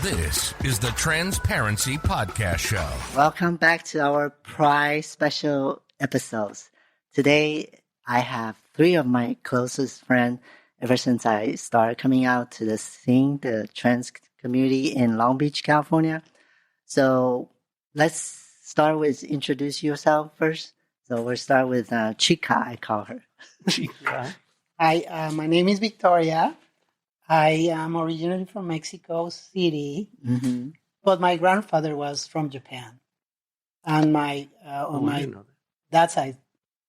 This is the Trans-Parency Podcast Show. Welcome back to our Pride special episodes. Today, I have three of my closest friends ever since I started coming out to the scene, the trans community in Long Beach, California. So let's start with introduce yourself first. So we'll start with Chica, I call her. Chica. Hi, my name is Victoria. I am originally from Mexico City, but my grandfather was from Japan. And my on my dad's side,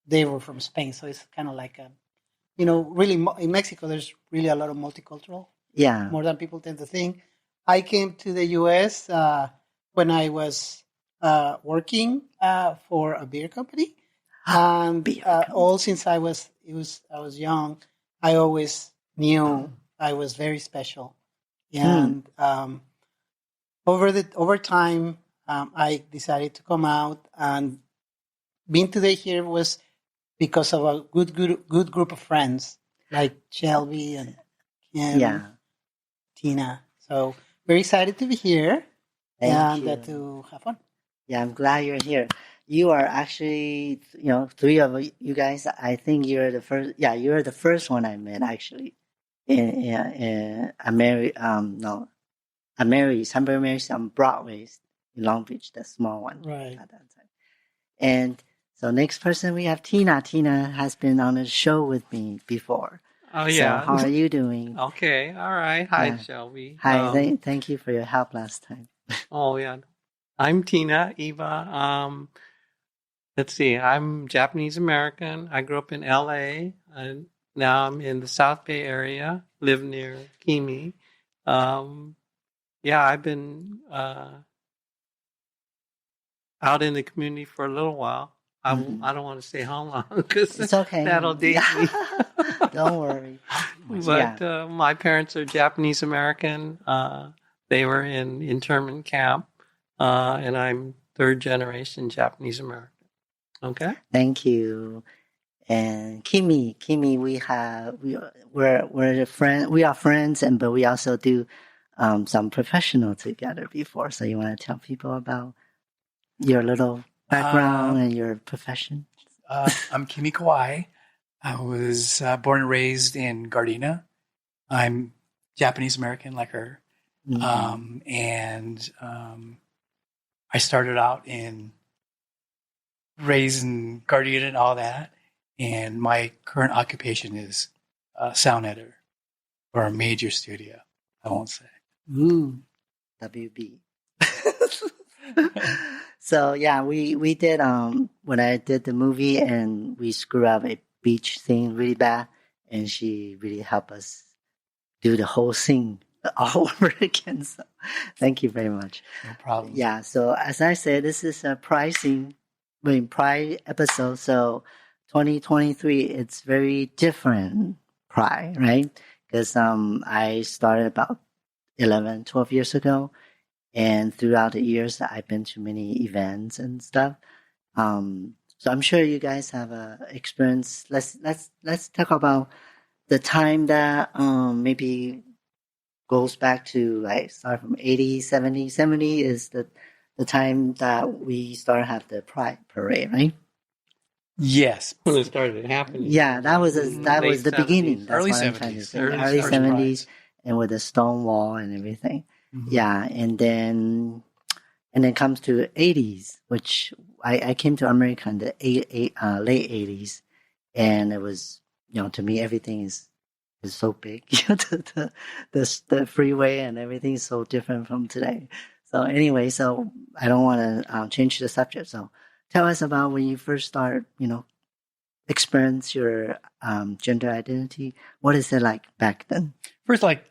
they were from Spain. So it's kind of like really in Mexico, there's really a lot of multicultural. Yeah. More than people tend to think. I came to the U.S. When I was working for a beer company. And all since I was young, I always knew I was very special, and over time, I decided to come out. And being today here was because of a good group of friends like Shelbe and Kymi, Tina. So very excited to be here and to have fun. Yeah, I'm glad you're here. You are actually, three of you guys. I think you're the first. Yeah, you're the first one I met actually. Hamburger on Broadway in Long Beach, the small one, right at that time. And so next person we have Tina. Tina has been on the show with me before. Oh yeah. So how are you doing? Okay, all right. Hi, Shelbe. Hi, thank you for your help last time. Oh yeah, I'm Tina Eva. Let's see. I'm Japanese American. I grew up in L.A. and now I'm in the South Bay area. Live near Kymi. I've been out in the community for a little while. I don't want to say how long because it's okay. That'll date me. Don't worry. But my parents are Japanese American. They were in internment camp, and I'm third generation Japanese American. Okay. Thank you. And Kymi, we're the friend. We are friends, but we also do some professional together before. So you want to tell people about your little background and your profession? I'm Kymi Kawai. I was born and raised in Gardena. I'm Japanese American like her. And I started out raised in Gardena and all that. And my current occupation is sound editor for a major studio. I won't say. Ooh, WB. So yeah, we did when I did the movie and we screwed up a beach scene really bad, and she really helped us do the whole scene all over again. So thank you very much. No problem. Yeah. So as I said, this is a Pride episode. So 2023, it's very different Pride, right? Because I started about 11, 12 years ago. And throughout the years, I've been to many events and stuff. So I'm sure you guys have experience. Let's talk about the time that maybe goes back to like start from 80, 70. 70 is the time that we started have the Pride Parade, right? Yes. When it started happening. Yeah, that was the beginning. That's early what 70s. I'm trying to say. Early 70s, and with the stone wall and everything. Mm-hmm. Yeah, and then comes to 80s, which I came to America in the late 80s, and it was, to me everything is so big. The freeway and everything is so different from today. So anyway, so I don't want to change the subject. So tell us about when you first start, experience your gender identity. What is it like back then? First, like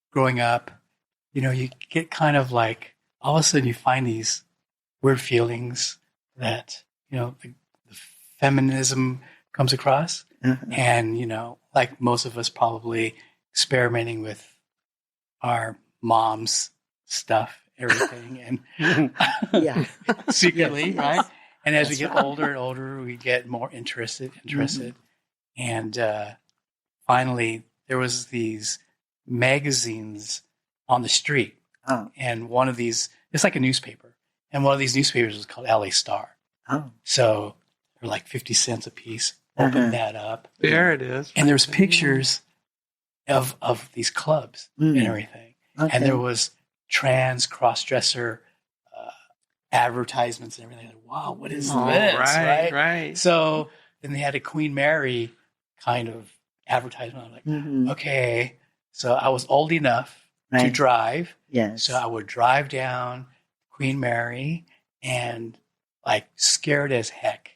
growing up, you get kind of like, all of a sudden you find these weird feelings that, the feminism comes across. Uh-huh. And, like most of us probably experimenting with our mom's stuff, everything, and secretly, yes. Right? And as we get older and older, we get more interested. Mm-hmm. And finally, there was these magazines on the street. Oh. And one of these, it's like a newspaper. And one of these newspapers was called LA Star. Oh. So they're like 50 cents a piece. Open that up. There it is. And there's pictures of these clubs and everything. Okay. And there was trans cross-dresser advertisements and everything. Like, wow, what is this? Right. So then they had a Queen Mary kind of advertisement. I'm like, okay. So I was old enough to drive. Yes. So I would drive down Queen Mary and like scared as heck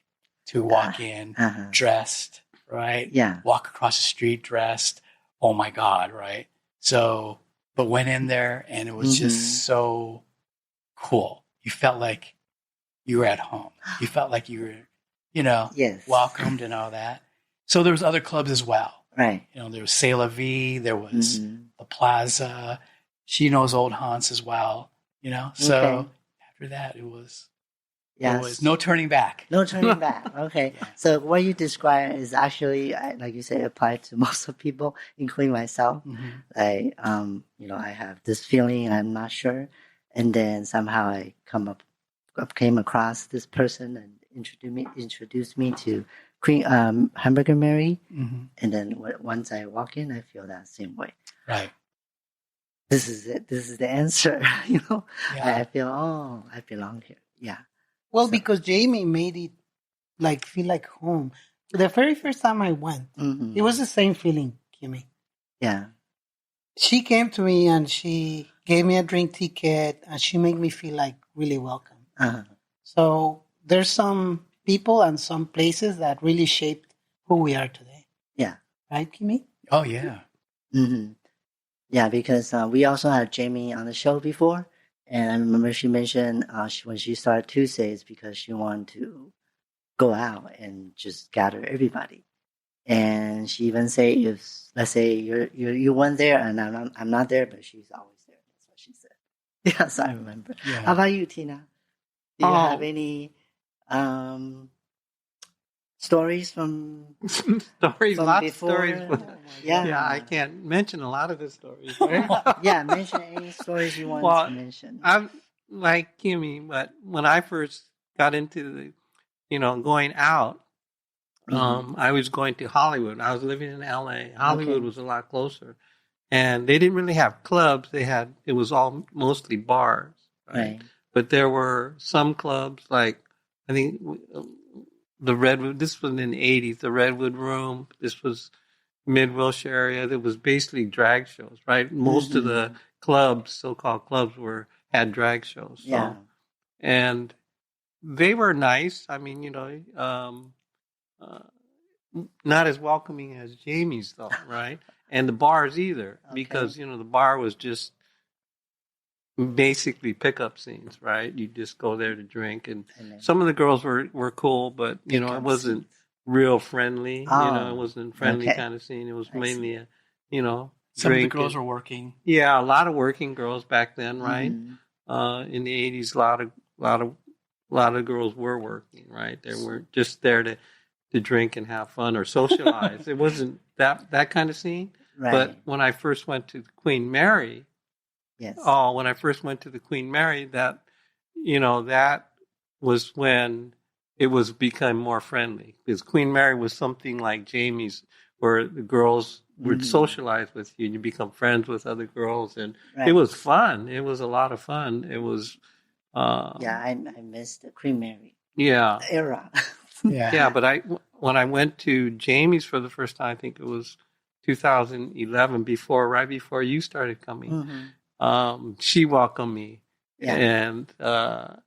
to walk in dressed, right? Yeah. Walk across the street dressed. Oh my God, right? So, but went in there and it was just so cool. You felt like you were at home. You felt like you were, welcomed and all that. So there was other clubs as well. Right. There was C'est La Vie. There was the Plaza. She Knows Old Haunts as well. So after that, it was no turning back. No turning back. Okay. Yeah. So what you describe is actually, like you say, applied to most of people, including myself. Like, I have this feeling, I'm not sure. And then somehow I came across this person and introduced me to Queen Hamburger Mary. And then once I walk in, I feel that same way. Right. This is it. This is the answer. Yeah. I feel, I belong here. Yeah. Well, because Jamie made it feel like home. The very first time I went, it was the same feeling, Kymi. Yeah. She came to me and she gave me a drink ticket and she made me feel like really welcome. So there's some people and some places that really shaped who we are today. Yeah. Right, Kymi? Oh, yeah. Yeah, because we also had Jamie on the show before. And I remember she mentioned when she started Tuesdays because she wanted to go out and just gather everybody. And she even say, if let's say you went there and I'm not there, but she's always there. That's what she said. Yes, I remember. Yeah. How about you, Tina? Do you have any stories from stories? From lots before? Of stories. Yeah, I can't mention a lot of the stories. Right? Yeah, mention any stories you want to mention. I'm like Kymi, but when I first got into the, going out, I was going to Hollywood. I was living in LA. Hollywood was a lot closer, and they didn't really have clubs. It was all mostly bars, right? But there were some clubs, like I think the Redwood. This was in the 80s. The Redwood Room. This was Mid-Wilshire area. There was basically drag shows, right? Most of the clubs, so-called clubs, had drag shows. So, yeah, and they were nice. I mean, not as welcoming as Jamie's, though, right? And the bars either, because the bar was just basically pickup scenes, right? You just go there to drink, and some of the girls were cool, but it wasn't real friendly. It wasn't a friendly kind of scene. It was mainly a, some of the girls were working. Yeah, a lot of working girls back then, right? In the 80s, a lot of girls were working, right? They weren't just there to drink and have fun or socialize. It wasn't that kind of scene. Right. But when I first went to the Queen Mary, that was when it was become more friendly, because Queen Mary was something like Jamie's, where the girls would socialize with you and you become friends with other girls, and it was fun. It was a lot of fun. It was. I missed the Queen Mary. Yeah. Era. Yeah, but when I went to Jamie's for the first time, I think it was 2011, right before you started coming. She welcomed me, and I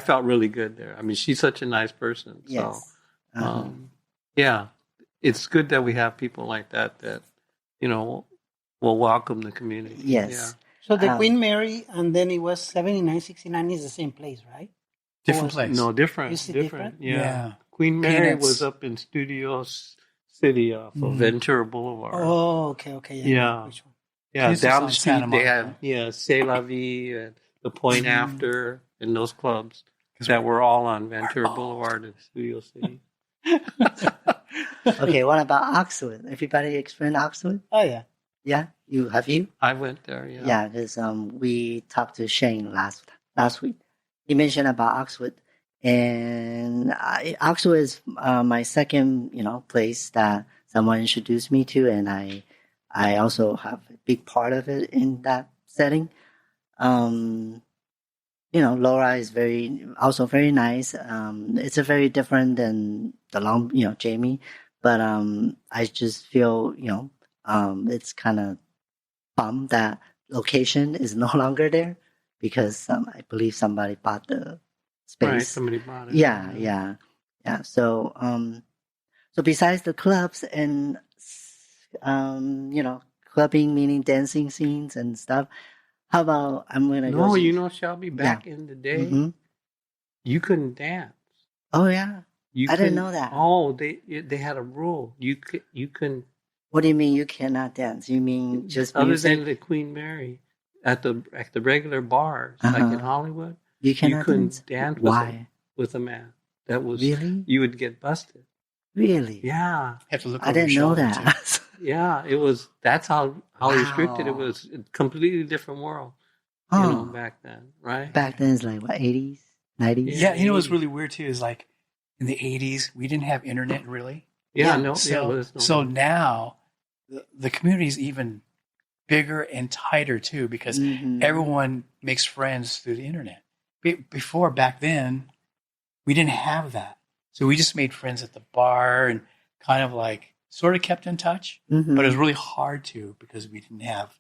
felt really good there. I mean, she's such a nice person. Yes. So, it's good that we have people like that will welcome the community. Yes. Yeah. So the Queen Mary, and then it was 7969 is the same place, right? Different place. No, different. Is it different? Yeah. Queen Mary was up in Studio City off of Ventura Boulevard. Oh, okay. Yeah. Which one? Yeah, down the street they had C'est La Vie and the Point After and those clubs that were all on Ventura Boulevard in Studio City. Okay, what about Oxwood? Everybody experienced Oxwood? Oh, yeah. Yeah, you? I went there. Yeah. Yeah, because we talked to Shane last week. He mentioned about Oxford, and Oxford is my second, place that someone introduced me to, and I also have a big part of it in that setting. Laura is also very nice. It's a very different than Jamie, but I just feel it's kind of bummed that location is no longer there because I believe somebody bought the space. Right, somebody bought it. Yeah. So so besides the clubs and clubbing meaning dancing scenes and stuff. How about I'm gonna go? No, Shelby, back in the day, you couldn't dance. Oh yeah, I didn't know that. Oh, they had a rule. You couldn't. What do you mean you cannot dance? You mean just other music? than the Queen Mary at the regular bars like in Hollywood? You couldn't dance with a man. That was really, you would get busted. Really? Yeah. Have to look. I didn't know that. Yeah, it was. That's how restricted it was. A completely different world. Back then, right? Back then, it's like what 80s, 90s. Yeah, what's really weird too is like in the 80s we didn't have internet really. Yeah, So now the community is even bigger and tighter too because everyone makes friends through the internet. Back then, we didn't have that. So we just made friends at the bar and kind of like sort of kept in touch, but it was really hard to because we didn't have,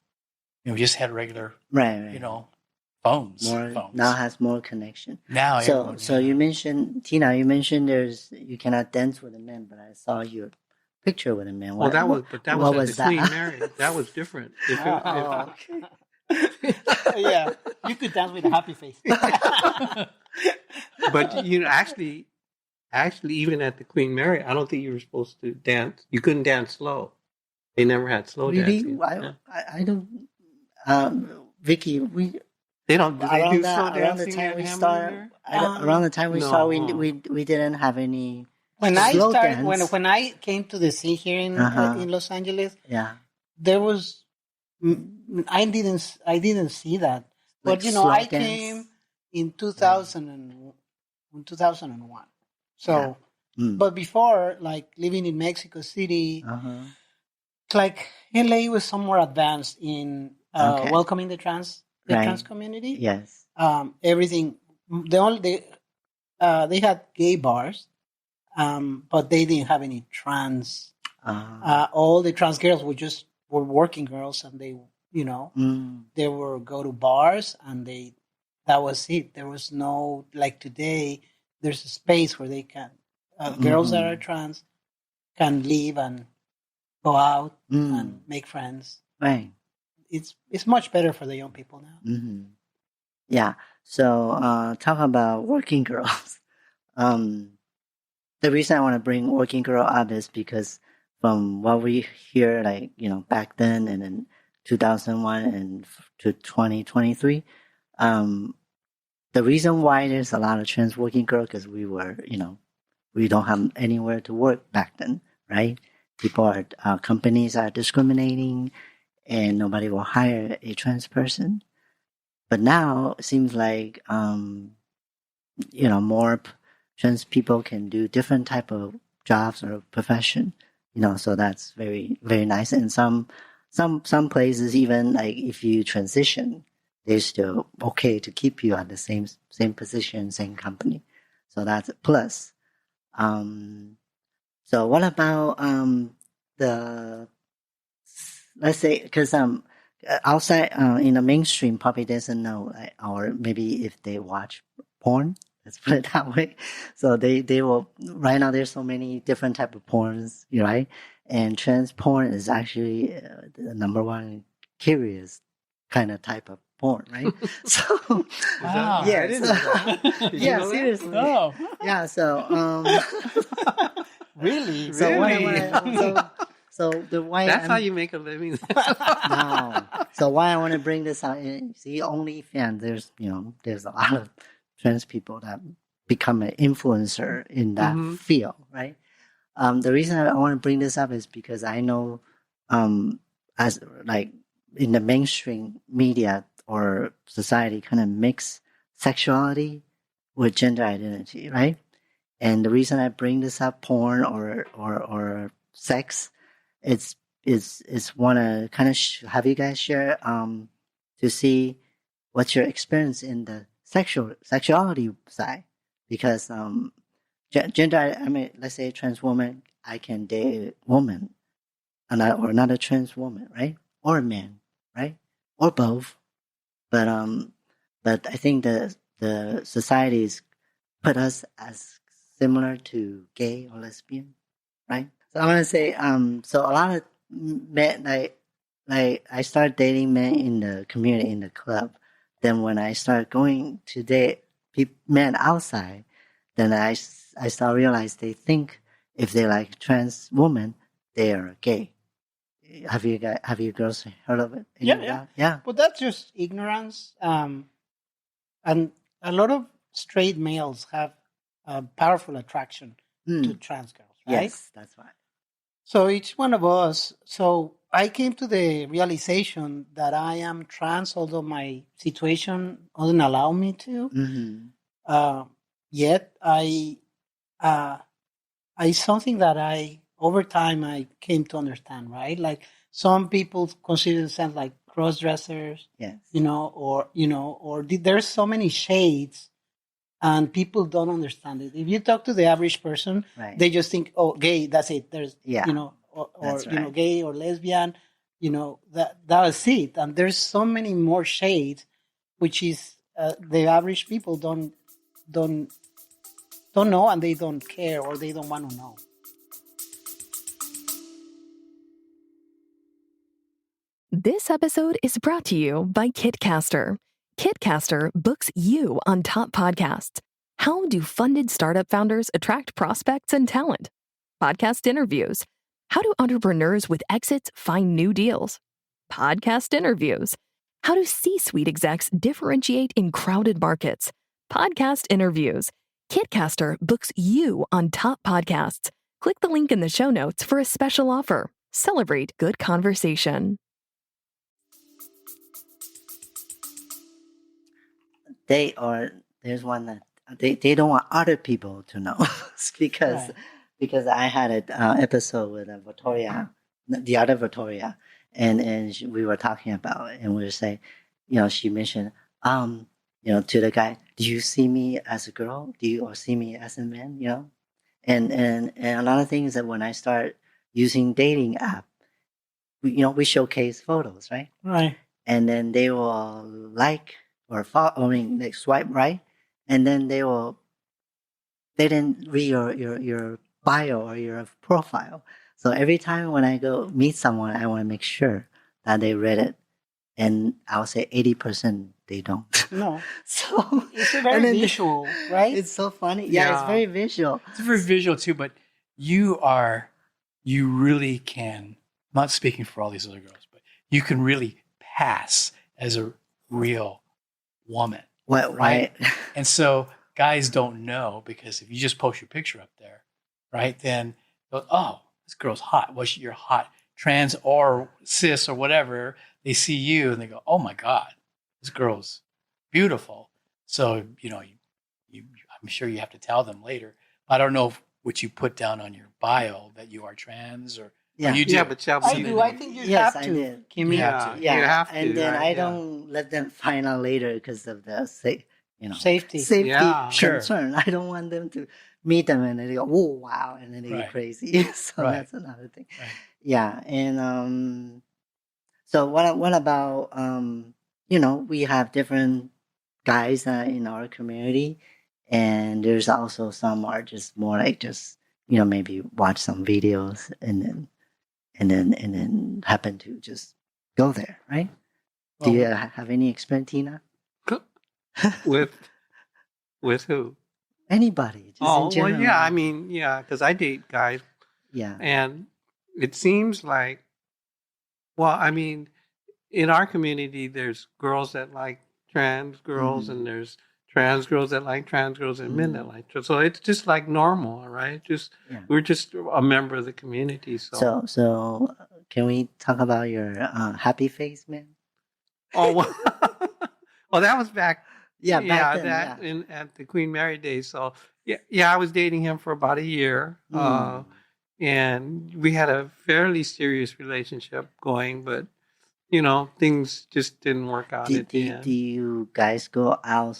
we just had regular, right. Phones. Now has more connection. Now, so you mentioned Tina. You mentioned you cannot dance with a man, but I saw your picture with a man. Well, that was at the Queen Mary. That was different. Okay. Yeah, you could dance with a happy face. But actually, even at the Queen Mary, I don't think you were supposed to dance. You couldn't dance slow. They never had slow dancing. Really? I don't. Vicky, they don't. Do they do slow around the dancing time we at start. Hamburger? Around the time we start, we didn't have any. When slow I started, dance. when I came to the scene here in Los Angeles, there was I didn't see that, but I came in 2001. So, but before, like living in Mexico City, like LA was somewhere advanced in welcoming the trans community. Yes. Everything. They had gay bars, but they didn't have any trans. All the trans girls were working girls, and they they were go to bars, and that was it. There was no, like today. There's a space where they can girls that are trans can leave and go out and make friends. Right. It's much better for the young people now. Yeah. So talk about working girls. The reason I want to bring working girl up is because from what we hear, like back then and in 2001 and to 2023, the reason why there's a lot of trans working girls because we were, we don't have anywhere to work back then, right? Companies are discriminating, and nobody will hire a trans person. But now it seems like, more trans people can do different type of jobs or profession, so that's very, very nice. And some places, even like if you transition, they're still okay to keep you at the same position, same company. So that's a plus. So what about let's say, because outside in the mainstream probably doesn't know, or maybe if they watch porn, let's put it that way. So they will, right now there's so many different type of porns, right? And trans porn is actually the number one curious kind of type of porn, right? So, wow. Yeah, seriously. Oh. Yeah, so, Really? So that's how you make a living. No. So why I want to bring this out? See, OnlyFans. There's a lot of trans people that become an influencer in that field, right? The reason I want to bring this up is because I know as like in the mainstream media or society kind of mix sexuality with gender identity, right? And the reason I bring this up, porn or sex, it's want to kind of have you guys share to see what's your experience in the sexuality side, because gender, I mean, let's say a trans woman, I can date a woman, or not a trans woman, right? Or a man, right? Or both. But I think the societies put us as similar to gay or lesbian, right? So I want to say, so a lot of men, like I started dating men in the community, in the club. Then when I start going to date men outside, then I start realize they think if they like trans woman, they are gay. Have you girls heard of it? Yeah. But that's just ignorance. And a lot of straight males have a powerful attraction to trans girls, right? Yes, that's right. So each one of us. So I came to the realization that I am trans, although my situation doesn't allow me to. Mm-hmm. Yet I something that over time I came to understand, right? Like some people consider themselves like cross dressers, yes, or there's so many shades, and people don't understand it. If you talk to the average person, right, they just think, oh, gay, that's it. There's, or right. gay or lesbian, that was it. And there's so many more shades, which is the average people don't know, and they don't care, or they don't want to know. This episode is brought to you by Kitcaster. Kitcaster books you on top podcasts. How do funded startup founders attract prospects and talent? Podcast interviews. How do entrepreneurs with exits find new deals? Podcast interviews. How do C-suite execs differentiate in crowded markets? Podcast interviews. Kitcaster books you on top podcasts. Click the link in the show notes for a special offer. Celebrate good conversation. There's one that they don't want other people to know because I had an episode with Victoria, the other Victoria, and we were talking about it, and we were saying, she mentioned, to the guy, do you see me as a girl? Do you or see me as a man? And a lot of things that when I start using dating app, we showcase photos, right? Right. And then they will like or follow, they swipe right, and then they didn't read your bio or your profile. So every time when I go meet someone, I want to make sure that they read it, and I'll say 80% they don't. No. So it's a very visual, right? It's so funny. Yeah, it's very visual. It's very visual too, but you really can, I'm not speaking for all these other girls, but you can really pass as a real woman. What, right? And so guys don't know, because if you just post your picture up there, right, then oh, this girl's hot. Well, you're hot, trans or cis or whatever. They see you and they go, oh my God, this girl's beautiful. So, I'm sure you have to tell them later. I don't know what you put down on your bio that you are trans or you do. Yeah, but Shelbe, I do. I think you have to. I did. Kymi, you have to. And then right? I don't let them find out later because of the safety concern. I don't want them to meet them and they go, oh wow, and then they get crazy. So that's another thing. Right. Yeah, and so what about we have different guys in our community, and there's also some are just more like just maybe watch some videos and then happen to just go there, right? Do you have any experience, Tina? With who? Anybody. Just in general. Well, yeah. Because I date guys. Yeah. And it seems like, in our community, there's girls that like trans girls, and there's trans girls that like trans girls, and men that like trans. So it's just like normal, right? We're just a member of the community. So can we talk about your happy face, man? Oh, well, that was back. Yeah, back then. That at the Queen Mary days. So I was dating him for about a year, and we had a fairly serious relationship going, but things just didn't work out at the end. Do you guys go out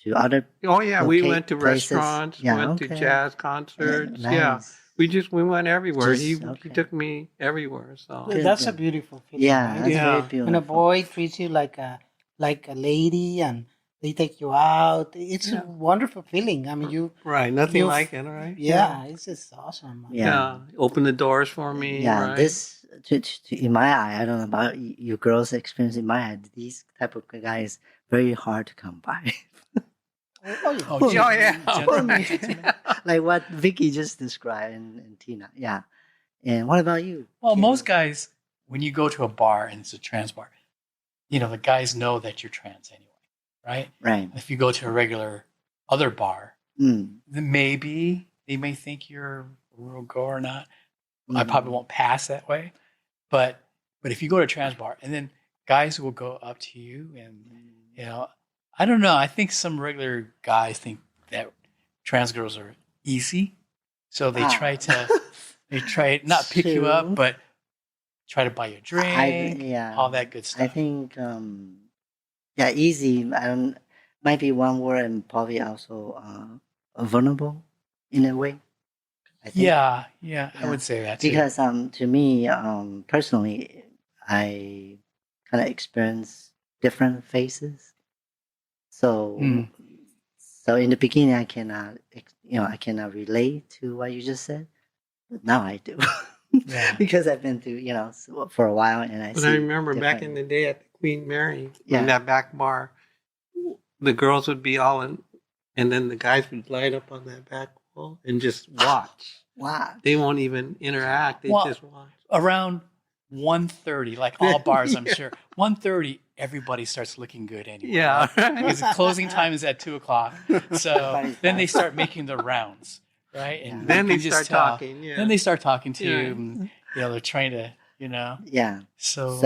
to other? Oh yeah, we went to places? restaurants, went to jazz concerts. Nice. We went everywhere. He took me everywhere. So that's a beautiful feeling. Yeah, right? that's very beautiful. When a boy treats you like a lady and they take you out, it's a wonderful feeling. I mean, nothing like it, right? Yeah, it's just awesome. Open the doors for me. Yeah, right? this in my eye, I don't know about you girls' experience. In my eye, these type of guys very hard to come by. Like what Vicky just described and Tina. Yeah. And what about you? Well, most guys, when you go to a bar and it's a trans bar, the guys know that you're trans anyway, right? Right. If you go to a regular other bar, then maybe they may think you're a real girl or not. I probably won't pass that way. But if you go to a trans bar and then guys will go up to you and, I don't know. I think some regular guys think that trans girls are easy. So they try to not pick you up, but try to buy you a drink, all that good stuff. I think, easy. Might be one word and probably also vulnerable in a way. I think. Yeah, I would say that too. Because to me, personally, I kind of experience different faces. So in the beginning, I cannot relate to what you just said, but now I do. Because I've been through, for a while, and I remember back in the day at the Queen Mary, in that back bar, the girls would be all in, and then the guys would light up on that back wall and just watch. Wow. They won't even interact. They just watch. Around 1:30, like all bars, I'm sure. 1:30, everybody starts looking good anyway. Yeah. Right? Because the closing time is at 2:00. So then they start making the rounds, right? And then they start talking. Yeah. Then they start talking to you. And, they're trying to, Yeah. So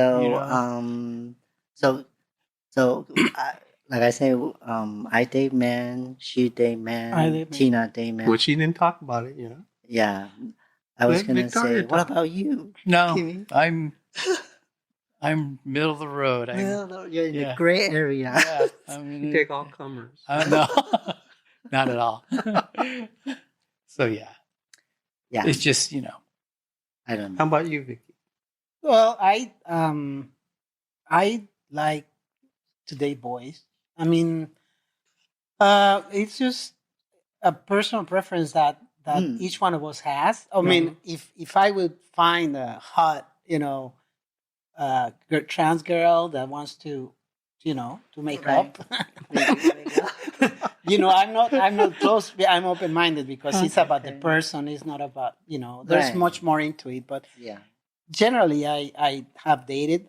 like I say, I date man, she date man, Tina date man. Well, she didn't talk about it, Yeah. I was going to say, what about you? No, Kymi? I'm middle of the road. You're in the gray area. Yeah, you take all comers. No, not at all. So yeah, it's just I don't know. How about you, Vicky? Well, I like to date boys. I mean, it's just a personal preference that each one of us has. I mean, if I would find a hot, trans girl that wants to make up, I'm not close. I'm open minded because it's about the person. It's not about There's much more into it, but generally, I have dated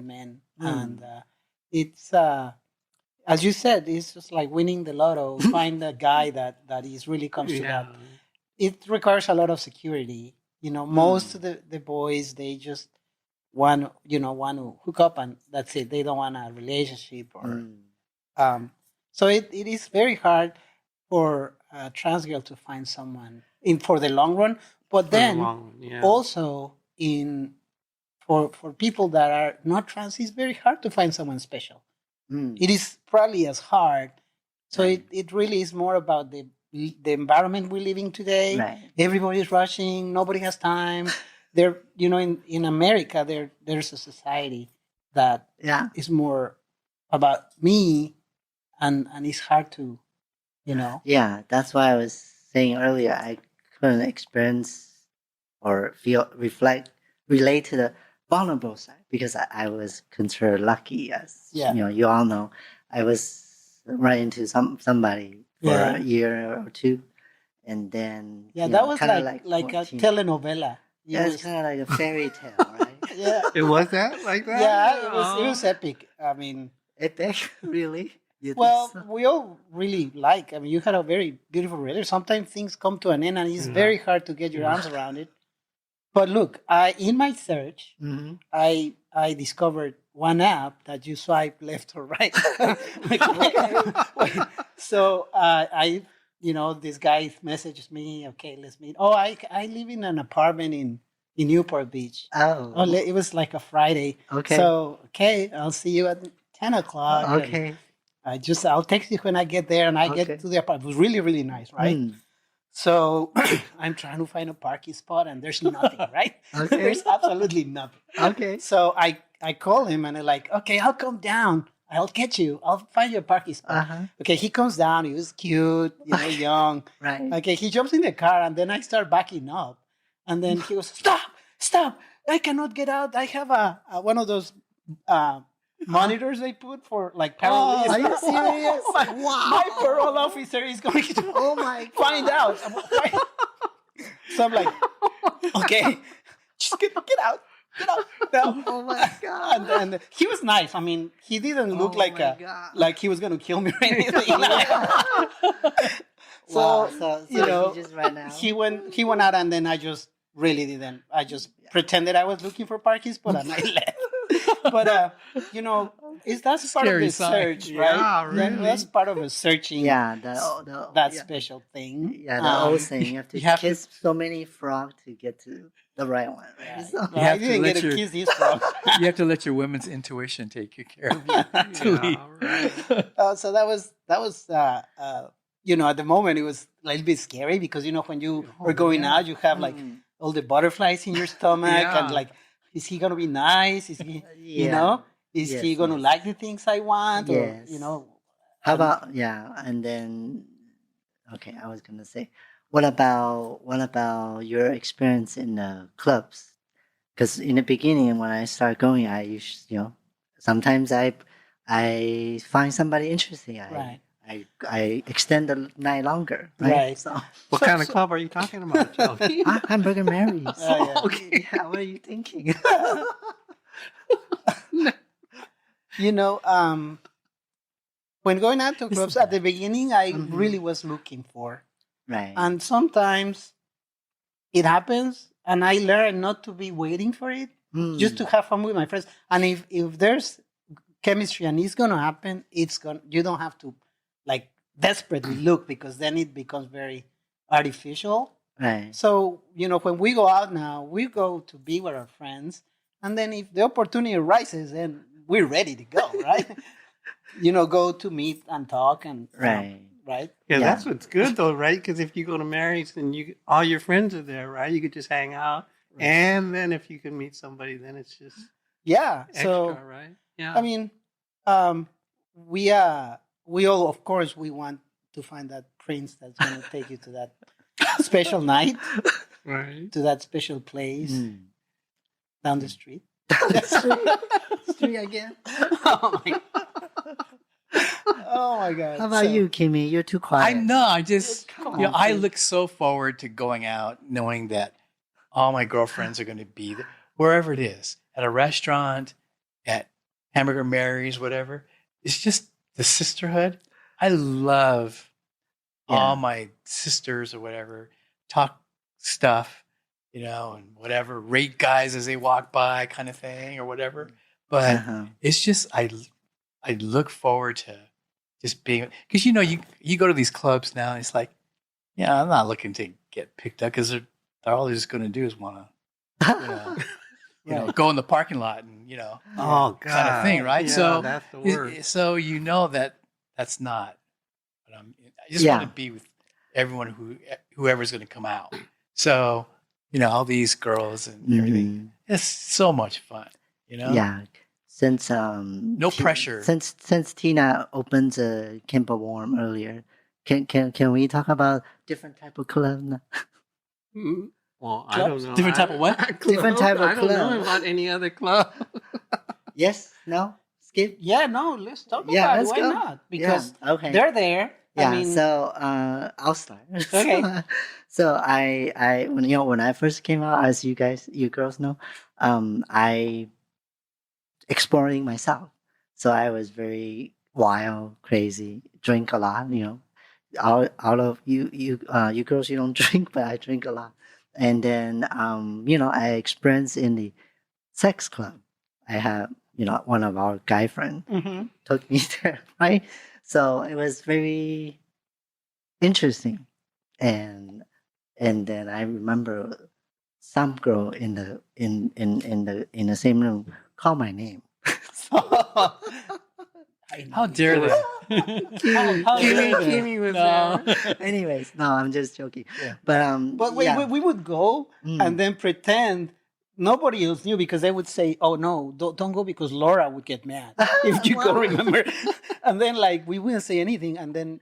men, and it's as you said, it's just like winning the lotto. Find a guy that is really comes to that. It requires a lot of security. Most of the boys, they just want to hook up and that's it. They don't want a relationship or so it is very hard for a trans girl to find someone for the long run. But then also for people that are not trans, it's very hard to find someone special. It is probably as hard. So it really is more about the environment we're living today. Right. Everybody's rushing. Nobody has time. There, in America, there's a society that is more about me, and it's hard to, Yeah, that's why I was saying earlier I couldn't experience or relate to the vulnerable side because I was considered lucky, as you all know. I was right into somebody for a year or two, and then that was like a telenovela. It's kind of like a fairy tale, right? It was that like that. Yeah, it was epic. I mean, epic, really. Well, we all really like. I mean, you had a very beautiful relationship. Sometimes things come to an end, and it's very hard to get your arms around it. But look, in my search, I discovered one app that you swipe left or right. So this guy messages me. Okay, let's meet. Oh, I live in an apartment in Newport Beach. Oh, It was like a Friday. okay. So I'll see you at 10 o'clock. Okay. I'll text you when I get there, and I get to the apartment. It was really, really nice, right? So I'm trying to find a parking spot, and there's nothing, right? Okay. There's absolutely nothing. Okay. So I call him, and I'm like, okay, I'll come down. I'll get you. I'll find you a parking spot. Okay, he comes down. He was cute, young. Right. Okay, he jumps in the car, and then I start backing up. And then he goes, stop. I cannot get out. I have a one of those monitors they put for like paralysis. Are you serious? My parole officer is going to find out. So I'm like, okay, just get out. No. Oh my God. And he was nice. I mean, he didn't look like he was going to kill me or anything. So he just ran out. He went out, and then I just really didn't. I just pretended I was looking for parking spot, and I left. But that's part of the search, right? Yeah, really. That's part of a searching. Yeah, that special thing. Yeah, the old saying, you have to kiss so many frogs to get to the right one. Right? So, I didn't get to kiss these frogs. You have to let your women's intuition take you care of you. Right. So that was at the moment it was a little bit scary because when you were going out, you have like all the butterflies in your stomach and like, is he gonna be nice? Is he, is he gonna like the things I want? Yes. Or how about and then I was gonna say, what about your experience in the clubs? Because in the beginning, when I started going, I used sometimes I find somebody interesting. I extend the night longer. Right. So, what kind of club are you talking about, Shelbe? Hamburger Mary's. Okay. Yeah, what are you thinking? When going out to clubs at the beginning, I really was looking for. Right. And sometimes it happens, and I learn not to be waiting for it, just to have fun with my friends. And if there's chemistry and it's going to happen, you don't have to like desperately look, because then it becomes very artificial. Right. So, when we go out now, we go to be with our friends. And then if the opportunity arises, then we're ready to go, right? Go to meet and talk and right. Right. Yeah, that's what's good though, right? Because if you go to Mary's, then all your friends are there, right? You could just hang out, and then if you can meet somebody, then it's just extra, right? Yeah. I mean, we all, of course, we want to find that prince that's going to take you to that special night, right? To that special place down the street. Street again. Oh my God! How about you, Kymi? You're too quiet. I know. I just, I look so forward to going out, knowing that all my girlfriends are going to be there, wherever it is, at a restaurant, at Hamburger Mary's, whatever. It's just the sisterhood. I love all my sisters or whatever, talk stuff, and whatever, rate guys as they walk by kind of thing or whatever. But it's just, I look forward to just being, because you go to these clubs now and it's like, I'm not looking to get picked up, because they're all they're just going to do is want to, go in the parking lot and oh God, kind of thing, right? Yeah, so that's the word. So that's not. But I just want to be with everyone whoever's going to come out. So all these girls and everything. It's so much fun. Yeah. Since no pressure. Since Tina opens a Camp Warm earlier, can we talk about different type of club now? Well, I don't know. Different type of what? Different type of I don't club. know about any other club. Yes? No? Skip? Yeah, no. Let's talk about it. Let's Why go. not? Because okay. they're there. Yeah. I mean, So I'll start. Okay. So I when I first came out, as you girls know, I exploring myself. So I was very wild, crazy, drink a lot. All of you girls, you don't drink, but I drink a lot. And then, I experienced in the sex club. I have, one of our guy friends took me there, right? So it was very interesting. And then I remember some girl in the same room called my name. How dare they? Kymi was No. there. Anyways, no, I'm just joking. Yeah. But we would go and then pretend nobody else knew, because they would say, "Oh no, don't go because Laura would get mad if you go." Remember? And then we wouldn't say anything, and then,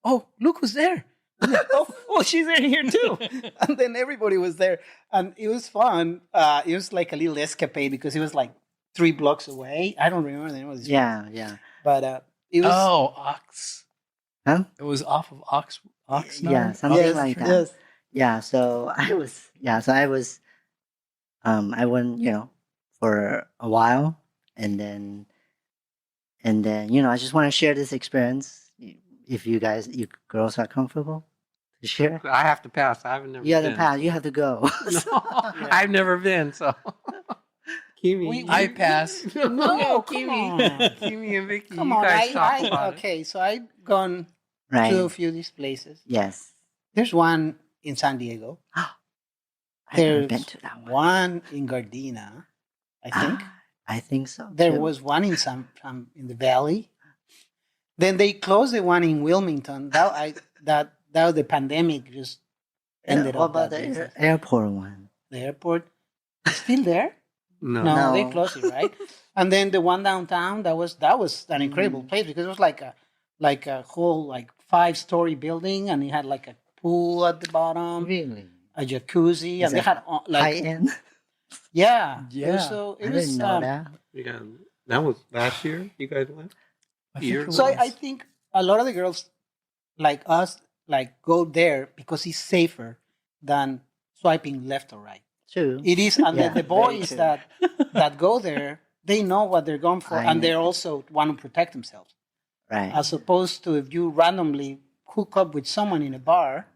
"Oh, look who's there." oh, she's in here too. And then everybody was there, and it was fun. It was like a little escapade because it was like 3 blocks away. I don't remember the name of this. Yeah. But it was Ox. Huh? It was off of Ox. Yeah, something like that. Yes. Yeah, so I was I went, for a while, and then I just want to share this experience. If you girls are comfortable to share. I have to pass. I've never. You have been. to pass. You have to go. No, I've never been. So, Kymi, I pass. No, Kymi and Vicky, Come you on. guys talk about it. Okay, so I've gone Right. to a few of these places. Yes. There's one in San Diego. I've never There's been to that one. one in Gardena, I think. I think so. There too. was one in some in the valley. Then they closed the one in Wilmington. That the pandemic just ended What up about that the business. airport one? The airport is still there? No. No, they closed it, right? And then the one downtown, that was an incredible place, because it was like a whole 5-story building, and it had like a pool at the bottom, Really? a jacuzzi, Is and they it had High end? yeah. Yeah. So it I was didn't know that. Yeah, that was last year. You guys went. I think it So was. I think a lot of the girls like us go there because it's safer than swiping left or right. True. It is, and Yeah, the very boys true. that go there, they know what they're going for, I and know. they also want to protect themselves. Right. As opposed to if you randomly hook up with someone in a bar,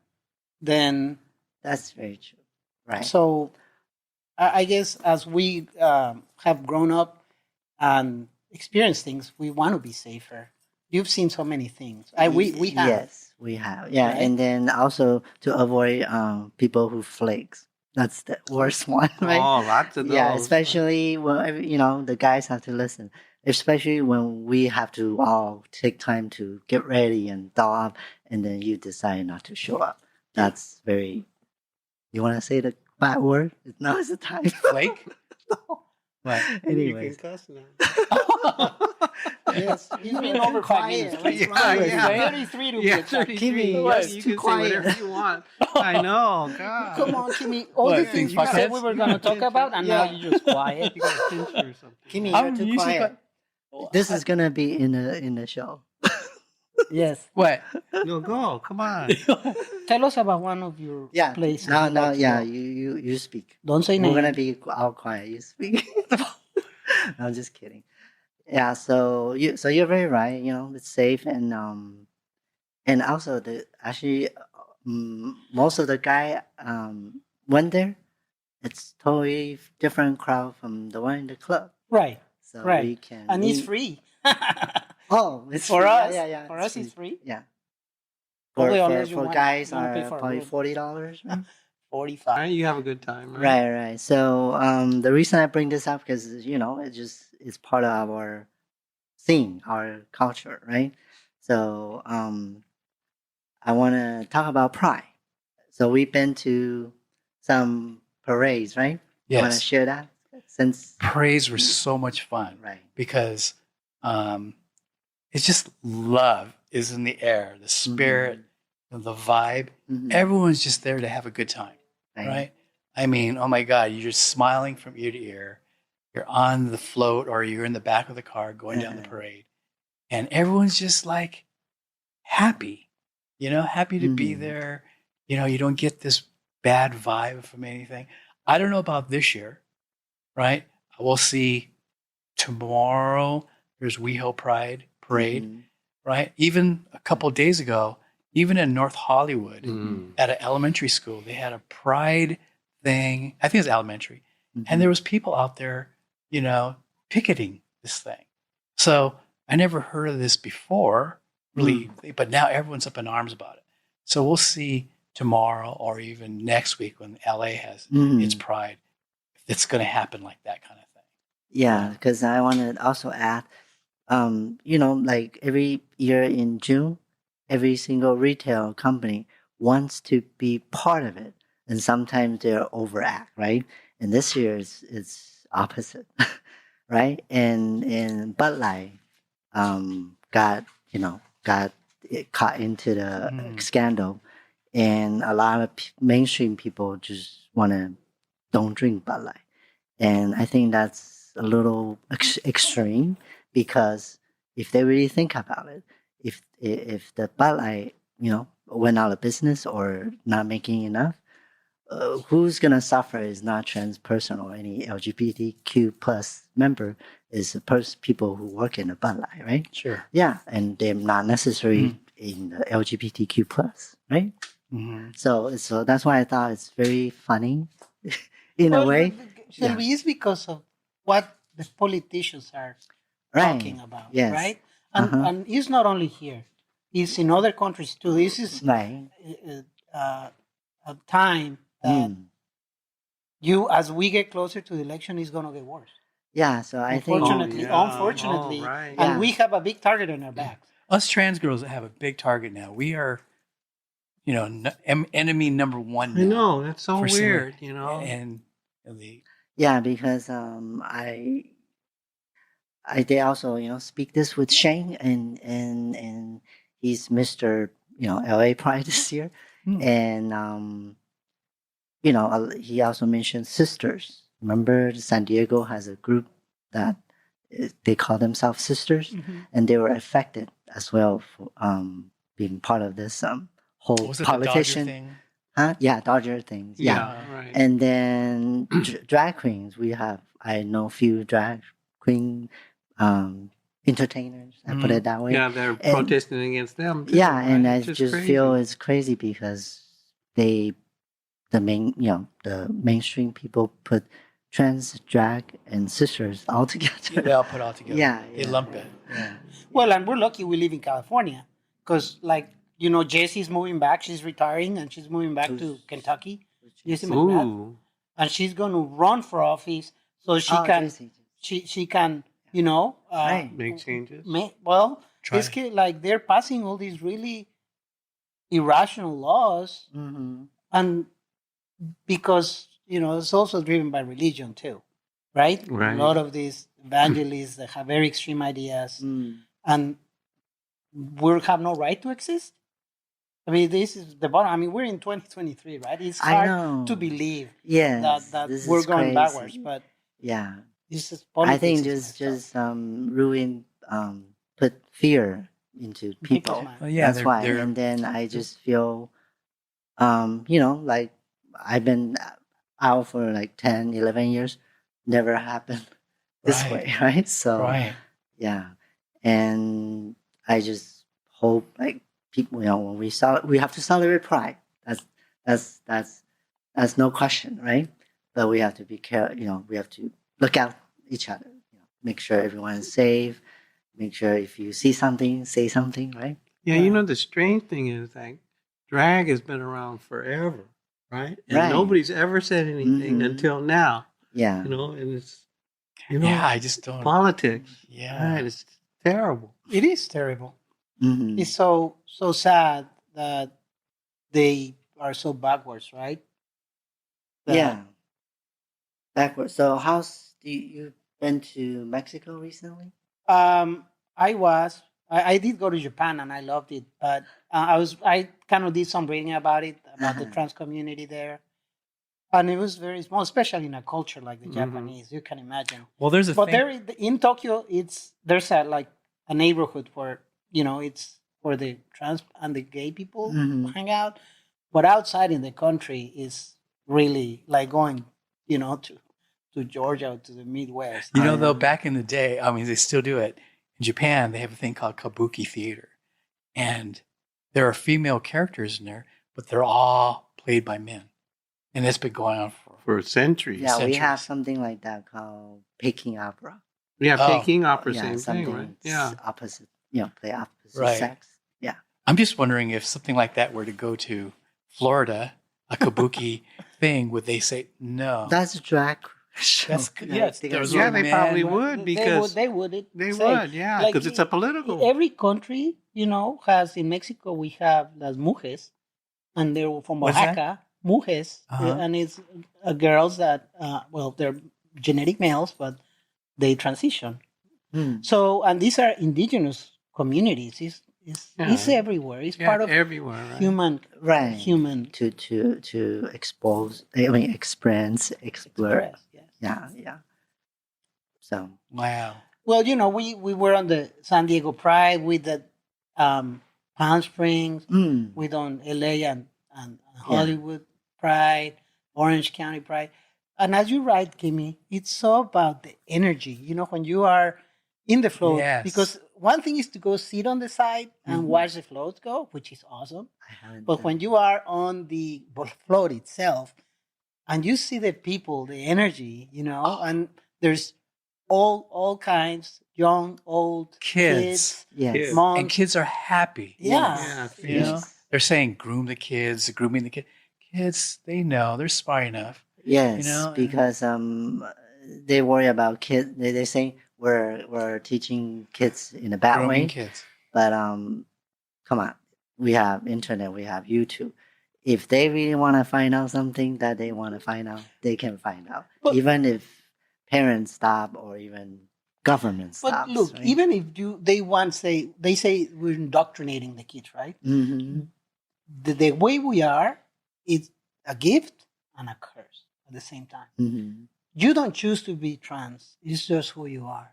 then That's very true. Right. so I guess as we have grown up and experienced things, we want to be safer. You've seen so many things. We have. Yes, we have. Yeah, Right? and then also to avoid people who flakes. That's the worst one, right? Oh, lots of those. Yeah, especially when the guys have to listen. Especially when we have to all take time to get ready and doll up, and then you decide not to show up. That's very. You want to say the bad word? Now is the time. Flake? What? You Anyways. can cuss now. Yes, you've been over 5 minutes. Yeah, yeah. 33 to Yeah, be exact. 33. Kimmy, Yeah, that's you too can quiet. say whatever you want. I know, God. Come on, Kymi. All the What, things you fuckheads? said we were going to talk about, and now you're just quiet. You got a pincher or something. Kimmy, I'm you're too usually quiet. This is gonna be in the show. Yes. What? No, go. Come on. Tell us about one of your Yeah. places. No, you like to yeah. go. You speak. Don't say We're names. gonna be all quiet. You speak. No, I'm just kidding. Yeah. So you're very right. It's safe, and also most of the guy went there. It's totally different crowd from the one in the club. Right. So Right. we can. And it's free. Oh, it's For free. us. Yeah. For us, it's free. Yeah. Probably For unless you want- guys you wanna pay are for a probably room. $40. Right? 45. You have a good time, right? Right. So the reason I bring this up because it's part of our scene, our culture, right? So I want to talk about pride. So we've been to some parades, right? Want to Yes. share that? Since Parades were so much fun right, because it's just love is in the air, the spirit, the vibe. Mhm. Everyone's just there to have a good time, right? I mean, oh my God, you're just smiling from ear to ear. You're on the float or you're in the back of the car going down the parade. And everyone's just like happy, happy to be there. You don't get this bad vibe from anything. I don't know about this year, right? We'll see tomorrow. There's WeHo Pride Parade, Mhm. right? Even a couple days ago, even in North Hollywood, Mm. at an elementary school, they had a Pride thing. I think it was elementary. And there was people out there, picketing this thing. So I never heard of this before, really, but now everyone's up in arms about it. So we'll see tomorrow or even next week when LA has its Pride, if it's going to happen like that kind of thing. Yeah, because I want to also add, like every year in June, every single retail company wants to be part of it. And sometimes they're overact, right? And this year it's opposite, right? And Bud Light got caught into the scandal, and a lot of mainstream people just don't drink Bud Light, and I think that's a little extreme, because if they really think about it, if the Bud Light went out of business or not making enough, who's gonna suffer is not trans person or any LGBTQ plus member, is the people who work in the Bud Light, right? Sure. Yeah, and they're not necessarily in the LGBTQ plus, right? So that's why I thought it's very funny, in a way. Shelby, it's because of what the politicians are talking about, right? And it's not only here; it's in other countries too. This is a time that as we get closer to the election, it's going to get worse. Yeah, so I think... Unfortunately, and we have a big target on our backs. Us trans girls have a big target now. We are, enemy number one now. I know, that's so weird, And yeah, because I did also, speak this with Shane, and he's Mr. LA Pride this year. And, he also mentioned sisters. Remember, San Diego has a group that they call themselves sisters, and they were affected as well for being part of this whole politician. The Dodger thing? Huh? Yeah, Dodger things. Yeah. Right. And then drag queens. I know a few drag queen entertainers. I put it that way. Yeah, they're protesting against them too, Yeah, right? and I just feel it's crazy because the mainstream people put trans, drag, and sisters all together. They all put all together. Yeah, They lump it. Yeah. Well, and we're lucky we live in California, because Jessie's moving back. She's retiring, and she's moving back to Kentucky. Jessie McGrath. And she's going to run for office so she can Jessie. she can Make changes. They're passing all these really irrational laws, and because it's also driven by religion too, right? A lot of these evangelists that have very extreme ideas, and we have no right to exist. I mean, this is the bottom. I mean, we're in 2023, right? It's hard to believe that we're going backwards, but yeah, this is I think just ruin, put fear into people. That's why. And then I just feel, like I've been out for like 10, 11 years, never happened this way, right? So, yeah. And I just hope, like, people, when we have to celebrate Pride. That's no question, right? But we have to be careful. We have to look out each other. Make sure everyone is safe. Make sure if you see something, say something, right? Yeah, the strange thing is that drag has been around forever, right? And nobody's ever said anything until now. Yeah. And it's I just don't. Politics. Yeah. Right, it's terrible. It is terrible. It's so sad that they are so backwards, right? Backwards. So you been to Mexico recently? I did go to Japan and I loved it, but I kind of did some reading about the trans community there. And it was very small, especially in a culture like the Japanese. You can imagine. Well, there's in Tokyo. There's a neighborhood where it's where the trans and the gay people hang out. But outside in the country is really like going, to Georgia, to the Midwest. Though back in the day, I mean, they still do it. In Japan, they have a thing called kabuki theater, and there are female characters in there, but they're all played by men. And it's been going on for centuries. Yeah, we centuries. have something like that called Peking opera. Yeah, Oh. Peking opera, Yeah, same thing, something right? Yeah. opposite. You know, play opposite Right. sex. Yeah. I'm just wondering if something like that were to go to Florida, a kabuki thing, would they say no? That's a drag show. That's yes. Because- Yeah, they men- probably would because they would. they say, would, yeah, like, because it's a political. Every country, has in Mexico we have las mujeres, and they're from What's that? Oaxaca, mujeres, Uh-huh. and it's girls that they're genetic males, but they transition. Hmm. So, and these are indigenous communities. It's Yeah. everywhere. It's Yeah, part of everywhere, right? human Right. human To expose, express, explore. express. Yes. Yeah. So, Wow. Well, we were on the San Diego Pride with the Palm Springs. We done LA and Hollywood Pride, Orange County Pride. And as you write, Kymi, it's so about the energy, when you are in the float. Yes. Because one thing is to go sit on the side and watch the floats go, which is awesome. I haven't But done when you are on the float itself and you see the people, the energy, and there's all kinds, young, old, Kids. Yes. Kids. moms. And kids are happy. Yeah. Yeah, You know, Yes. they're saying groom the kids, grooming the kids. Kids, they know they're smart enough. Yes, know, because they worry about kids. They say we're teaching kids in a bad Grooming way. kids. But come on, we have internet, we have YouTube. If they really want to find out something that they want to find out, they can find out. But- Even if parents stop or even government But stops. look, right? even if they say we're indoctrinating the kids, right? Mm-hmm. The way we are, it's a gift and a curse at the same time. Mm-hmm. You don't choose to be trans; it's just who you are.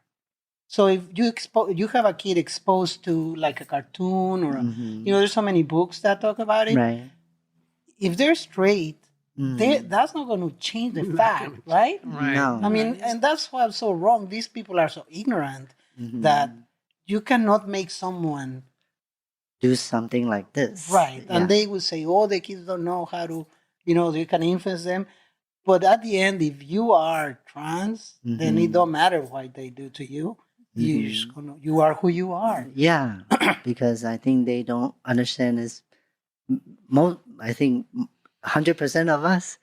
So if you have a kid exposed to like a cartoon or Mm-hmm. there's so many books that talk about it. Right. If they're straight, Mhm. that's not going to change the fact, right? Right. No. I mean, and that's why I'm so wrong. These people are so ignorant Mhm. that you cannot make someone do something like this. right. Yeah. And they would say, oh, the kids don't know how to, you can influence them. But at the end, if you are trans, then it Mhm. don't matter what they do to you. You're just you are who you are. Yeah, because I think they don't understand is I think 100% of us,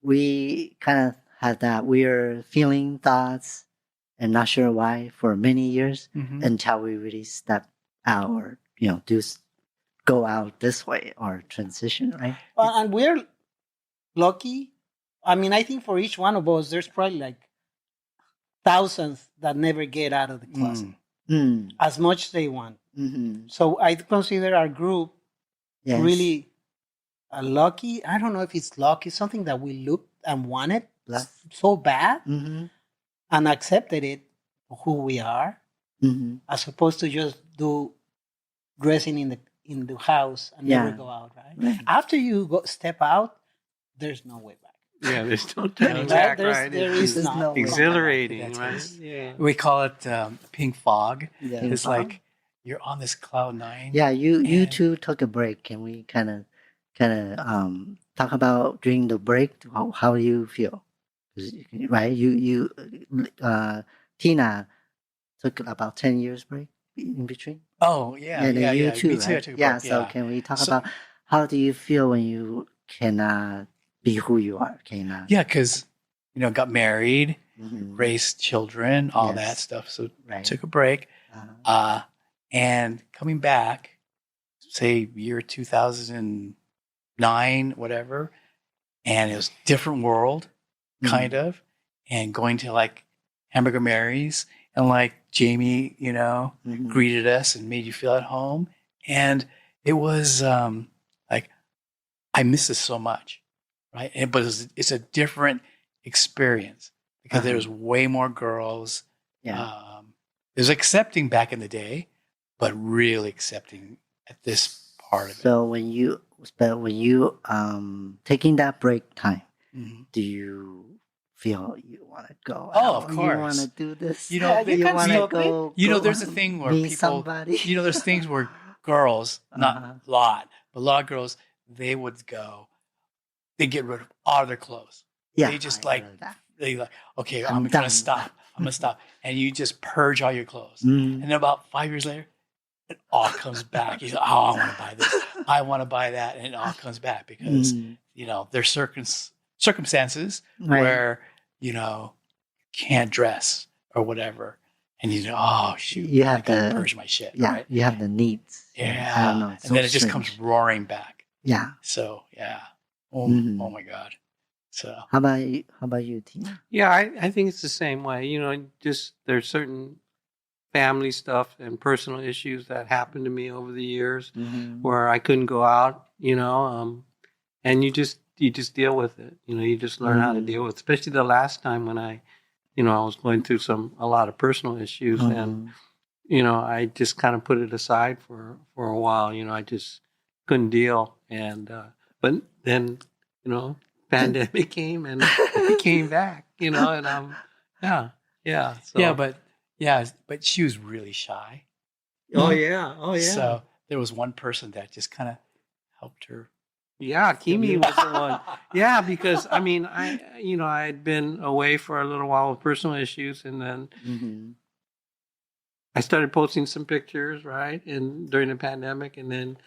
we kind of have that weird feeling, thoughts, and not sure why for many years Mhm. until we really step out or, go out this way or transition, right? And we're lucky. I mean, I think for each one of us, there's probably like thousands that never get out of the closet Mm. as much as they want. Mm-hmm. So I consider our group Yes. really lucky. I don't know if it's lucky, something that we looked and wanted Bless. so bad Mm-hmm. and accepted it for who we are, Mm-hmm. as opposed to just do dressing in the house and Yeah. never go out. Right? Right. After you step out, there's no way back. Yeah, there's no turning Right? back, There right? is There's not. no way back. Exhilarating, That's right? nice. Yeah. We call it pink fog. Yeah. It's Pink like you're on this cloud nine. Yeah, you And- two took a break. Can we kind of talk about during the break how you feel? 'Cause, right? You Tina took about 10 years break in between. Oh yeah, and then yeah, you yeah. too, Me too. I right? took a Yeah. break, So can we talk So- about how do you feel when you cannot be who you are? Cannot. Yeah, because got married, Mhm. raised children, all Yes. that stuff. So Right. took a break. Uh-huh. And coming back, say year 2009, whatever, and it was different world, kind of, and going to like Hamburger Mary's and like Jamie, Mhm. greeted us and made you feel at home. And it was like, I miss this so much, right? But it's a different experience because Uh-huh. there's way more girls. Yeah. It was accepting back in the day, but really accepting at this part of it. So when you taking that break time, Mhm. do you feel you want to go? Oh, of out? You course. want to do this? You know, you can wanna stop it. go. There's a thing where meet people, somebody. there's things where girls, not Uh-huh. a lot, but a lot of girls, they would go they get rid of all their clothes. Yeah, They just I heard that. they like, okay, I'm I'm done. gonna stop. I'm gonna stop. And you just purge all your clothes. Mm. And then about 5 years later, it all comes back. You say, oh, I want to buy this. I want to buy that. And it all comes back because, there's circumstances Right. where, can't dress or whatever. And oh, shoot. You have I gotta the- purge my shit. Yeah, Right? you have the needs. Yeah. I don't know. It's And so then it just strange. comes roaring back. Yeah. So, yeah. Oh, Mhm. oh my God. So, How about you, Tina? Yeah, I think it's the same way. Just there's certain family stuff and personal issues that happened to me over the years where I couldn't go out, and you just deal with it. You just learn how to deal with it. Especially the last time when I was going through a lot of personal issues and, I just kind of put it aside for a while. I just couldn't deal. And, but then, pandemic came and it came back, and yeah. So. but she was really shy. Oh yeah. So there was one person that just kind of helped her. Yeah, Kymi was the one. Yeah, because I had been away for a little while with personal issues, and then I started posting some pictures, right, and during the pandemic, and then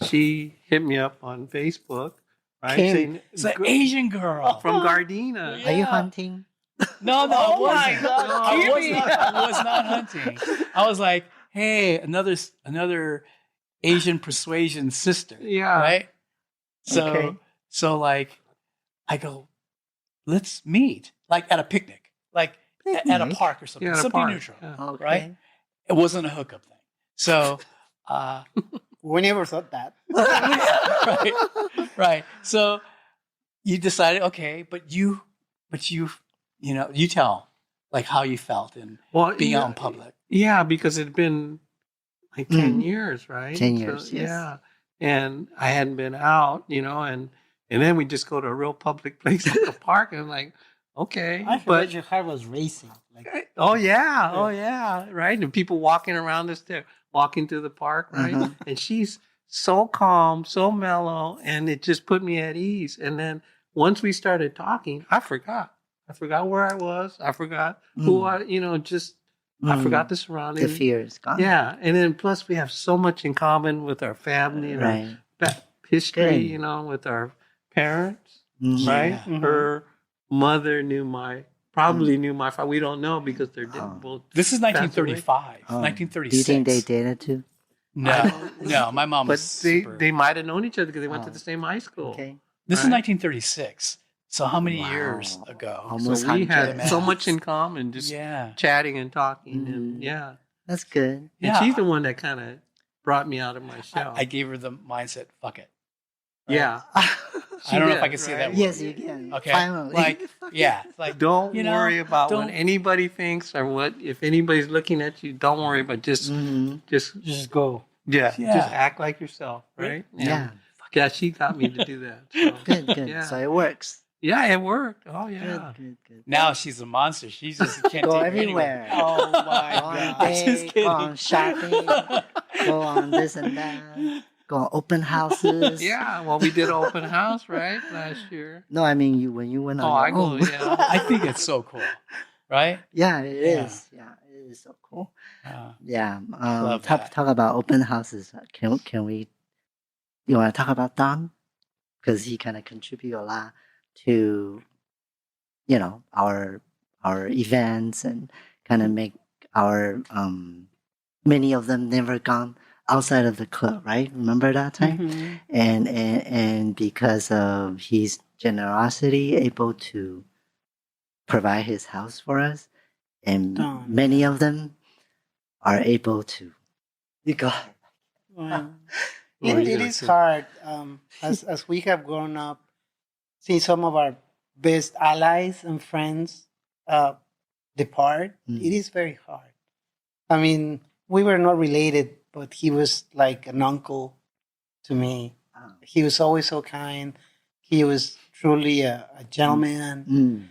she hit me up on Facebook, right, saying, It's an Asian girl. from Gardena. Are you hunting? No, Oh I my wasn't. God, I was not hunting. I was like, hey, another Asian persuasion sister. Yeah. Right? So Okay. so like I go, let's meet. Like at a picnic. Like at a Picnic? park or something. Yeah, at a Something park, neutral. yeah. Okay. Right? It wasn't a hookup thing. So We never thought that. right. So you decided, okay, but you tell like how you felt and being out in public. Yeah, because it'd been like 10 years, right? 10 years, yes. Yeah. And I hadn't been out, and then we just go to a real public place like a park, and I'm like, okay. I forgot your heart was racing. Like, Oh yeah, right? And people walking around us there, walking through the park, right? And she's so calm, so mellow, and it just put me at ease. And then once we started talking, I forgot where I was. I forgot who I forgot the surroundings. The fear is gone. Yeah, and then plus we have so much in common with our family and Right. our history, Good. with our parents, Mhm. right? Yeah. Her mother probably knew my father. We don't know because they're both. This is 1935. Oh. 1936. Do you think they dated too? No, my mom But was super. they might have known each other because they went to the same high school. Okay. This is right. 1936. So how many Wow. years ago? Almost So we 100. had so much in common, just Yeah. chatting and talking, and That's good. And Yeah. she's the one that kind of brought me out of my shell. I gave her the mindset, fuck it. Yeah. I don't know if I can say that word. Yes, you can. Okay. Finally. Like Don't worry about what don't- anybody thinks or if anybody's looking at you. Don't worry, but just just go. just Yeah. act like yourself, right? Yeah. Yeah, she got me to do that. So. Good. Yeah. So it works. Yeah, it worked. Oh yeah. Good. now she's a monster. She just can't Go take me everywhere. anywhere. Oh my Go on god. a date, Just go on shopping, go on this and that, go on open houses. Yeah. Well, we did an open house right last year. No, I mean when you went on Oh, your I go. own. Yeah. I think it's so cool. Right? Yeah, it Yeah. is. Yeah, it is so cool. Uh, Yeah. Love Talk that. about open houses. Can we? You want to talk about Don? Because he kind of contribute a lot to, our events and kind of make our many of them never gone outside of the club, right? Remember that time? Mhm. And because of his generosity, able to provide his house for us, and Don. many of them are able to. You go. Well, Well, it yeah, is so- hard as we have grown up, seeing some of our best allies and friends depart. It is very hard. I mean, we were not related, but he was like an uncle to me. He was always so kind. He was truly a gentleman.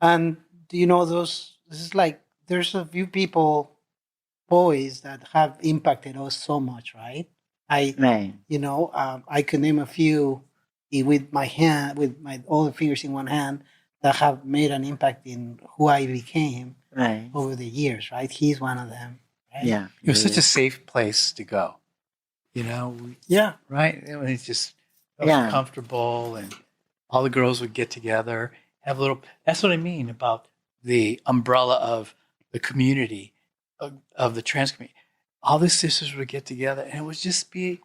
And this is like, there's a few people, boys, that have impacted us so much, right? Right. I could name a few, with my hand, with my all the fingers in one hand, that have made an impact in who I became Right. over the years. Right, he's one of them. Right? Yeah. It was such a safe place to go. Yeah. Right? It's just felt Yeah. comfortable, and all the girls would get together, have a little. That's what I mean about the umbrella of the community, of the trans community. All the sisters would get together, and it would just be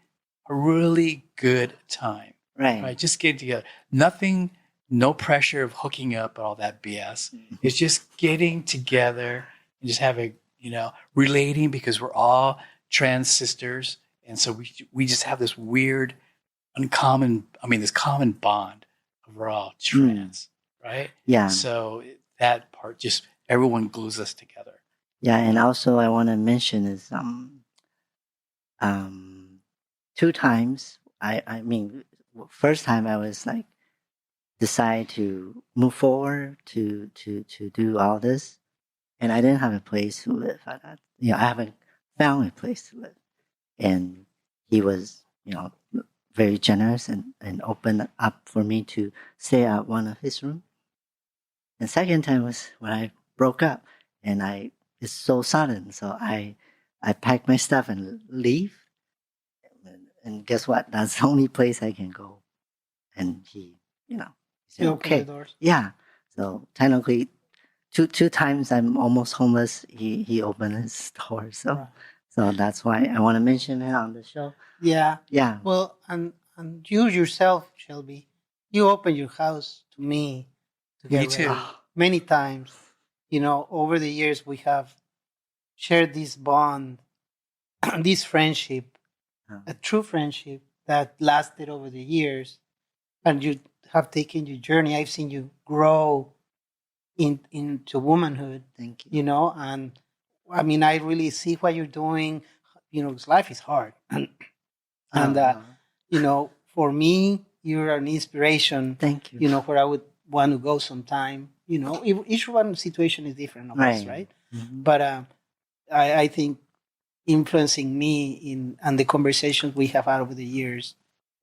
a really good time. Right. Just getting together. Nothing, no pressure of hooking up and all that BS. It's just getting together and just having, relating, because we're all trans sisters. And so we just have this weird, this common bond of we're all trans, right? Yeah. So that part, just everyone glues us together. Yeah, and also I want to mention is 2 times. I mean, first time I was like decide to move forward to do all this, and I didn't have a place to live. I haven't found a place to live, and he was very generous and opened up for me to stay at one of his rooms. And second time was when I broke up, and it's so sudden, so I packed my stuff and leave. And guess what? That's the only place I can go. And he said, You opened okay. the doors. Yeah. So technically, two times I'm almost homeless. He opened his door. So Right. so that's why I want to mention it on the show. Yeah. Yeah. Well, and you yourself, Shelby, you opened your house to me. To Me get too. ready. Many times. Over the years we have shared this bond, this friendship, a true friendship that lasted over the years. And you have taken your journey. I've seen you grow into womanhood. Thank you. And I mean, I really see what you're doing. 'Cause life is hard. And for me, you're an inspiration. Thank you. Where I would want to go sometime. Each one's situation is different, of course, right? Mhm. But I think influencing me and the conversations we have had over the years,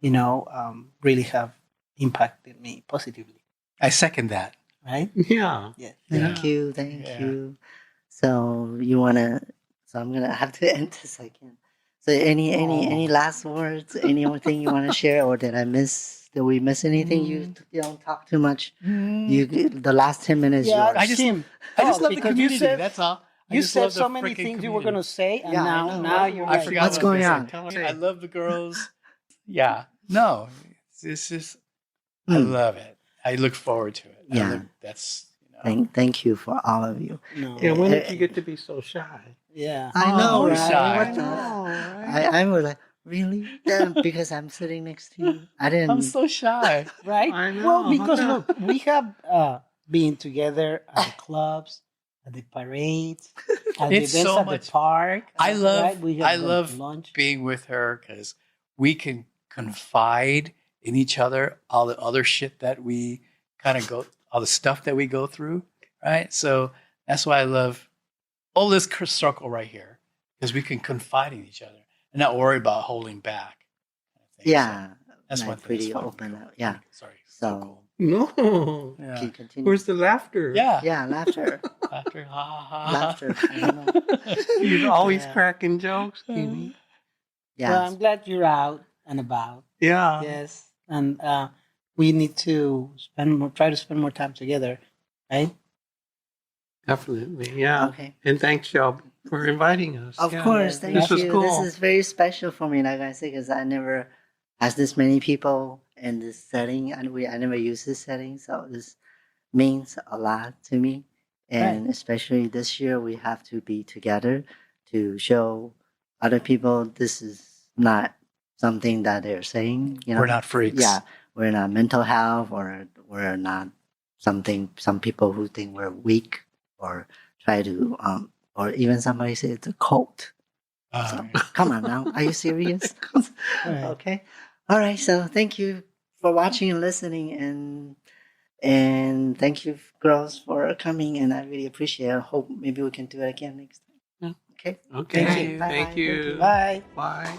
really have impacted me positively. I second that. Right? Yeah. Yeah. Thank you. So so I'm gonna have to end this again. So any last words? Anything you want to share, or did we miss anything? You don't talk too much. The last 10 minutes. Yeah, yours. I just love the because community. you said- That's all. I You just said love the so many freaking things you were community. going to say, and Yeah, I know. now you're I like, forgot What's what I was going gonna on? say. Tell her I love the girls. Yeah. No, it's just, I love it. I look forward to it. Yeah. That's, Thank you for all of you. No. Yeah, when did you get to be so shy? Yeah. I know, right? shy. What the- I was like, really? Yeah, because I'm sitting next to you. I didn't. I'm so shy. Right? I know. Well, because look, we have been together at the clubs, at the parades, at the It's events so at much- the park. I love We have I gone love to lunch. being with her because we can confide in each other all the other shit that we kind of all the stuff that we go through, right? So that's why I love all this circle right here, because we can confide in each other and not worry about holding back. Yeah. So that's Like one thing. pretty It's fun. open up. Yeah. Sorry. So- cool. No. Yeah. Can you continue? Where's the laughter? Yeah. Yeah, laughter. Laughter. Ha, ha, ha. Laughter. I don't know. You're always Yeah. cracking jokes, Kymi. Yeah. Well, I'm glad you're out and about. Yeah. Yes. And we need to try to spend more time together, right? Definitely. Yeah. Okay. And thanks, Shelbe, for inviting us. Of Yeah. course, thank This you. was cool. This is very special for me, like I said, because I never had this many people in this setting, and I never use this setting, so this means a lot to me. And especially this year, we have to be together to show other people this is not something that they're saying. We're not freaks. Yeah, we're not mental health, or we're not something. Some people who think we're weak or try to, or even somebody say it's a cult. So, come on now, are you serious? Right. Okay, all right. So thank you for watching and listening, and thank you girls for coming, and I really appreciate it. I hope maybe we can do it again next time. Okay. Okay. Thank you. Thank you. Bye. Bye.